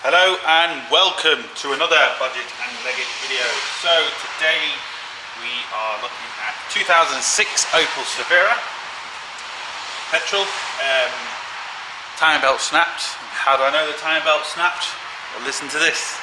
Hello and welcome to another budget and leggit video. So today we are looking at 2006 Opel Zafira petrol. Timing belt snapped. How do I know the timing belt snapped? Well, listen to this.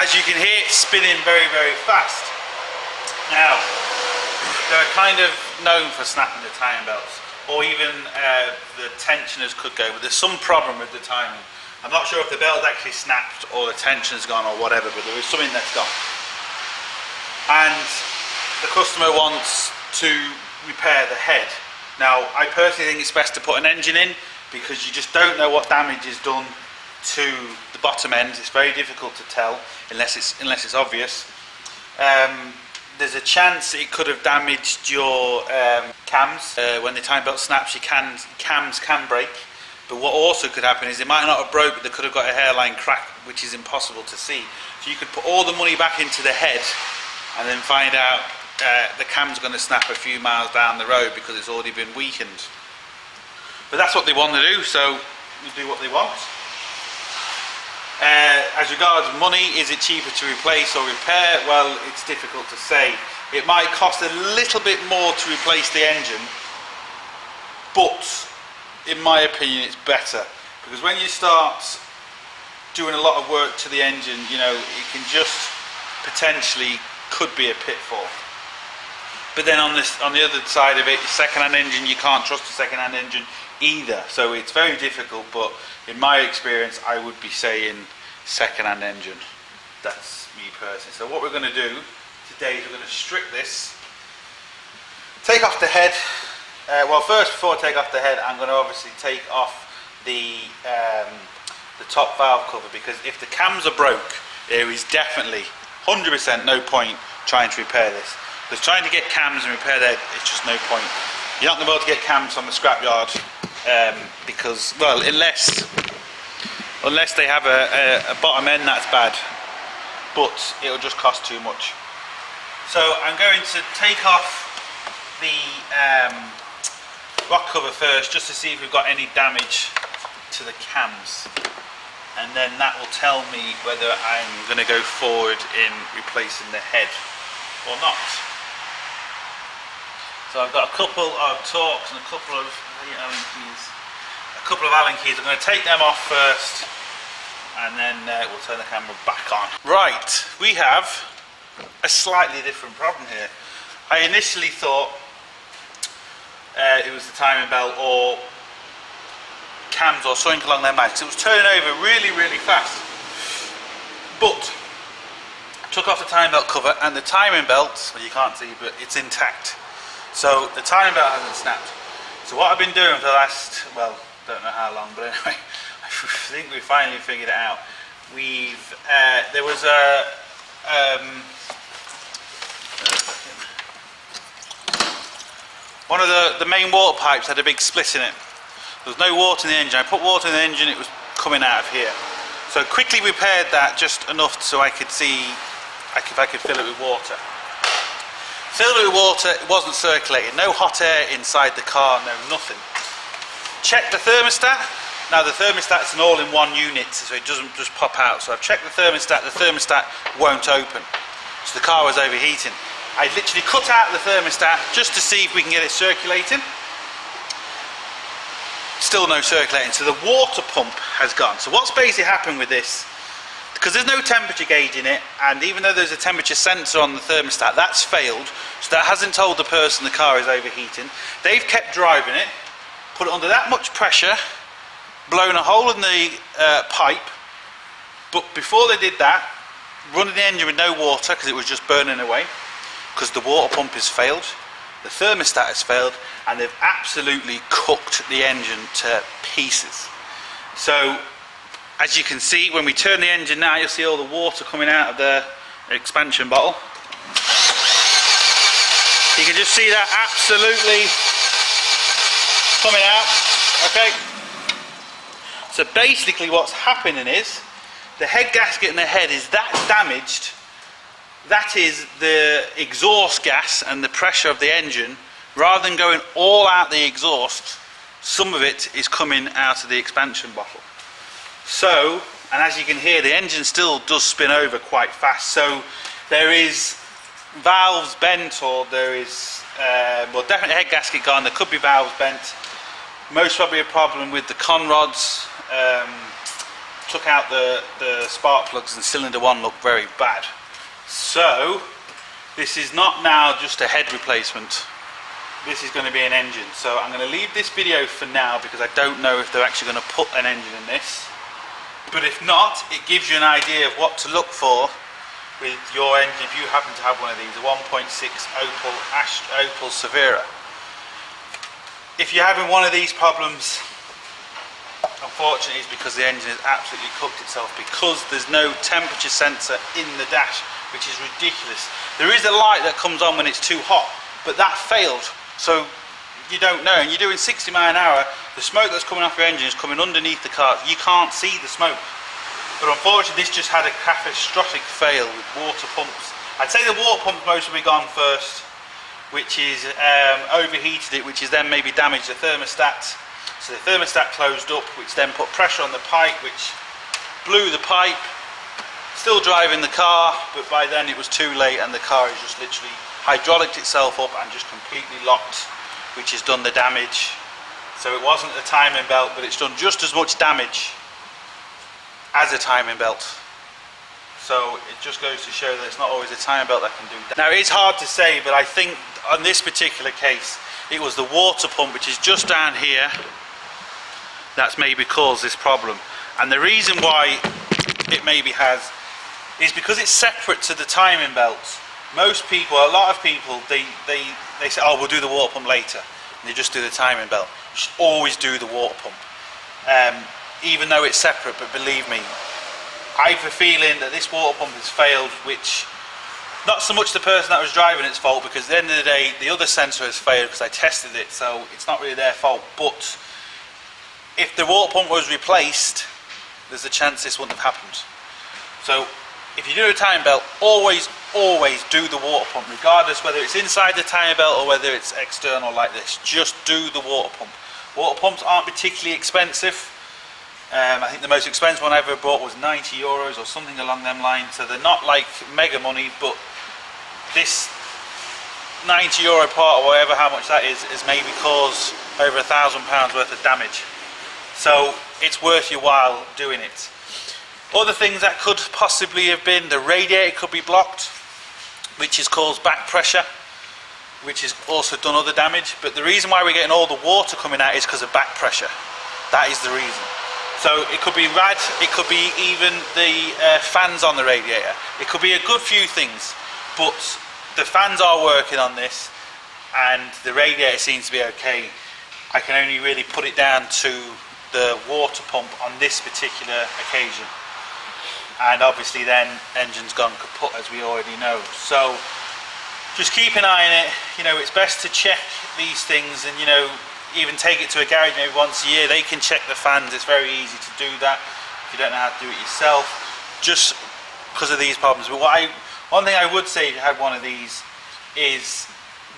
As you can hear, it's spinning very, very fast. Now, they're kind of known for snapping the timing belts, or even the tensioners could go, but there's some problem with the timing. I'm not sure if the belt actually snapped or the tensioner's gone or whatever, but there is something that's gone. And the customer wants to repair the head. Now, I personally think it's best to put an engine in because you just don't know what damage is done to the bottom end. It's very difficult to tell unless it's obvious. There's a chance it could have damaged your cams. When the timing belt snaps, your cams can break. But what also could happen is it might not have broke, but they could have got a hairline crack, which is impossible to see. So you could put all the money back into the head and then find out the cam's going to snap a few miles down the road because it's already been weakened. But that's what they want to do, so you do what they want. As regards money, is it cheaper to replace or repair? Well, it's difficult to say. It might cost a little bit more to replace the engine, but in my opinion it's better, because when you start doing a lot of work to the engine, you know, it can just potentially could be a pitfall. But then on the other side of it, second-hand engine, you can't trust a second-hand engine either, so it's very difficult. But in my experience, I would be saying second-hand engine. That's me personally. So what we're going to do today is we're going to strip this, take off the head. Well, first, before I take off the head, I'm going to obviously take off the top valve cover, because if the cams are broke, there is definitely 100% no point trying to repair this. Because trying to get cams and repair that, it's just no point. You're not going to be able to get cams from the scrapyard because, well, unless they have a bottom end that's bad, but it'll just cost too much. So I'm going to take off the rock cover first, just to see if we've got any damage to the cams, and then that will tell me whether I'm going to go forward in replacing the head or not. So I've got a couple of Torx and a couple of Allen keys. I'm going to take them off first, and then we'll turn the camera back on. Right, we have a slightly different problem here. I initially thought it was the timing belt or cams or something along their lines. It was turning over really, really fast. But I took off the timing belt cover, and the timing belt, well, you can't see, but it's intact. So the timing belt hasn't snapped. So what I've been doing for the last, well, don't know how long, but anyway, I think we finally figured it out. There was one of the main water pipes had a big split in it. There was no water in the engine. I put water in the engine, it was coming out of here. So quickly repaired that just enough so I could see if I could fill it with water. Filled it with water, it wasn't circulating. No hot air inside the car, no nothing. Checked the thermostat. Now the thermostat's an all-in-one unit, so it doesn't just pop out. So I've checked the thermostat won't open. So the car was overheating. I literally cut out the thermostat just to see if we can get it circulating. Still no circulating, so the water pump has gone. So what's basically happened with this, because there's no temperature gauge in it, and even though there's a temperature sensor on the thermostat, that's failed, so that hasn't told the person the car is overheating. They've kept driving it, put it under that much pressure, blown a hole in the pipe, but before they did that, running the engine with no water because it was just burning away, because the water pump has failed, the thermostat has failed, and they've absolutely cooked the engine to pieces. So as you can see, when we turn the engine now, you'll see all the water coming out of the expansion bottle. You can just see that absolutely coming out. Okay. So basically what's happening is the head gasket in the head is that damaged. That is the exhaust gas and the pressure of the engine. Rather than going all out the exhaust, some of it is coming out of the expansion bottle. So, and as you can hear, the engine still does spin over quite fast. So there is valves bent, or there is, well, definitely head gasket gone. There could be valves bent. Most probably a problem with the con rods. Took out the spark plugs, and cylinder 1 looked very bad. So this is not now just a head replacement. This is going to be an engine. So I'm going to leave this video for now because I don't know if they're actually going to put an engine in this. But if not, it gives you an idea of what to look for with your engine if you happen to have one of these, a 1.6 Opel Zafira. If you're having one of these problems, unfortunately it's because the engine has absolutely cooked itself, because there's no temperature sensor in the dash, which is ridiculous. There is a light that comes on when it's too hot, but that failed, so you don't know, and you're doing 60 miles an hour, the smoke that's coming off your engine is coming underneath the car, you can't see the smoke. But unfortunately this just had a catastrophic fail with water pumps. I'd say the water pump most will be gone first, which is overheated it, which is then maybe damaged the thermostat. So the thermostat closed up, which then put pressure on the pipe, which blew the pipe. Still driving the car, but by then it was too late and the car is just literally hydraulicked itself up and just completely locked, which has done the damage. So it wasn't a timing belt, but it's done just as much damage as a timing belt. So it just goes to show that it's not always a timing belt that can do that. Now it's hard to say, but I think on this particular case, it was the water pump, which is just down here, that's maybe caused this problem. And the reason why it maybe has is because it's separate to the timing belts. Most people, a lot of people, they say, oh, we'll do the water pump later, and they just do the timing belt. You should always do the water pump, even though it's separate. But believe me, I have a feeling that this water pump has failed, which not so much the person that was driving it's fault, because at the end of the day the other sensor has failed because I tested it, so it's not really their fault. But if the water pump was replaced, there's a chance this wouldn't have happened. So if you do a timing belt, always do the water pump, regardless whether it's inside the timing belt or whether it's external like this. Just do the water pump. Water pumps aren't particularly expensive. I think the most expensive one I ever bought was €90 or something along them lines, so they're not like mega money, but this €90 part, or whatever how much that is maybe caused over £1,000 worth of damage. So it's worth your while doing it. Other things that could possibly have been, the radiator could be blocked, which has caused back pressure, which has also done other damage. But the reason why we're getting all the water coming out is because of back pressure. That is the reason. So it could be rad, it could be even the fans on the radiator. It could be a good few things, but the fans are working on this and the radiator seems to be okay. I can only really put it down to the water pump on this particular occasion. And obviously then engine's gone kaput, as we already know. So just keep an eye on it. You know, it's best to check these things, and you know, even take it to a garage maybe once a year. They can check the fans. It's very easy to do that if you don't know how to do it yourself, just because of these problems. But one thing I would say if you had one of these is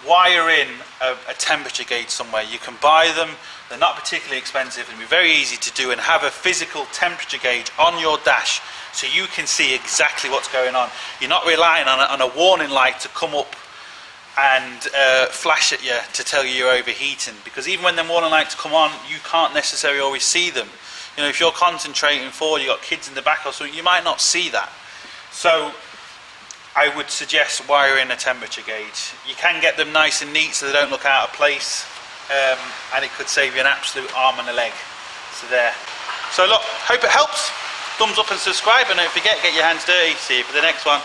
wire in a temperature gauge somewhere. You can buy them, they're not particularly expensive, and be very easy to do, and have a physical temperature gauge on your dash so you can see exactly what's going on. You're not relying on a warning light to come up and flash at you to tell you you're overheating, because even when them warning lights come on, you can't necessarily always see them. You know, if you're concentrating forward, you've got kids in the back or something, you might not see that. So I would suggest wiring a temperature gauge. You can get them nice and neat so they don't look out of place, and it could save you an absolute arm and a leg. So there. So look, hope it helps. Thumbs up and subscribe, and don't forget, get your hands dirty. See you for the next one.